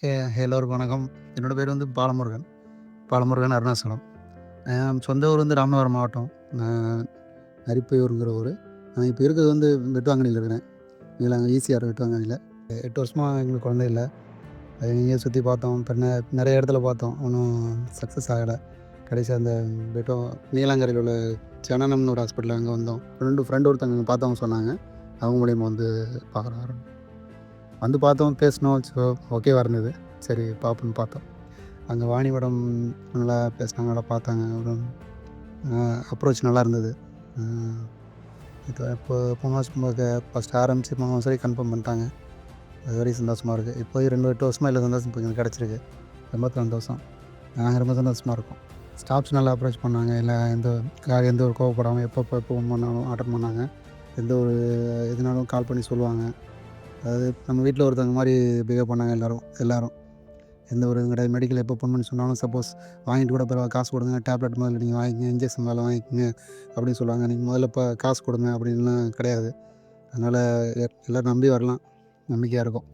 எல்லோருக்கும் வணக்கம். என்னோட பேர் வந்து பாலமுருகன். பாலமுருகன் அருணாச்சலம். சொந்த ஊர் வந்து ராமநாதபுரம் மாவட்டம். நான் அரிப்பையூருங்கிற ஊரு. நான் இப்போ இருக்கிறது வந்து வெட்டுவாங்கண்ணியில இருக்கிறேன். ஈசிஆர் வெட்டுவாங்கண்ணியில. 8 வருஷமா எங்களுக்கு குழந்தை இல்ல. எங்கேயோ சுற்றி பார்த்தோம். நெறைய இடத்துல பார்த்தோம். ஒன்றும் சக்ஸஸ் ஆகல. கடைசியா அந்த வெட்டும் நீலாங்கரையில உள்ள ஜனனம்னு ஒரு ஹாஸ்பிட்டல் அங்கே வந்தோம். ஃப்ரெண்டு ஒருத்தவங்க அங்க பார்த்தவங்க சொன்னாங்க. அவங்க மூலியமா வந்து பார்க்குறோம். வந்து பார்த்தோம், பேசினோம். ஓகேவா இருந்தது. சரி பார்ப்போம்ன்னு பார்த்தோம். அங்கே வாணி மேடம் நல்லா பேசினாங்க, நல்லா பார்த்தாங்க. ஒரு அப்ரோச் நல்லா இருந்தது. இப்போ போன மாதம் ஃபஸ்ட்டு ஆரம்பித்து 3 மாதம் வரைக்கும் கன்ஃபார்ம் பண்ணிட்டாங்க. அது வரைக்கும் சந்தோஷமாக இருக்குது. இப்போ 8 வருஷமாக இல்லை சந்தோஷம் இப்போ எங்களுக்கு கிடச்சிருக்கு. ரொம்ப சந்தோஷம். நாங்கள் ரொம்ப சந்தோஷமாக இருக்கோம். ஸ்டாஃப்ஸ் நல்லா அப்ரோச் பண்ணாங்க. இல்லை எந்த ஒரு கோவப்படாமல் எப்போ ஃபோன் பண்ணாலும் அட்டன் பண்ணாங்க. எந்த ஒரு எதுனாலும் கால் பண்ணி சொல்லுவாங்க. அதாவது நம்ம வீட்டில் ஒருத்தவங்க மாதிரி பிஹேவ் பண்ணாங்க எல்லோரும். எந்த ஒரு இதுவும் கிடையாது. மெடிக்கல் எப்போ ஃபோன் பண்ணி சொன்னாலும் சப்போஸ் வாங்கிட்டு கூட பரவாயில்ல, காசு கொடுங்க, டேப்லெட் முதல்ல நீங்கள் வாங்கிக்கங்க, இன்ஜெக்ஷன் முதல்ல வாங்கிக்கங்க அப்படின்னு சொல்லுவாங்க. நீங்கள் முதல்ல காசு கொடுங்க அப்படின்லாம் கிடையாது. அதனால் எல்லோரும் நம்பி வரலாம். நம்பிக்கையாக இருக்கும்.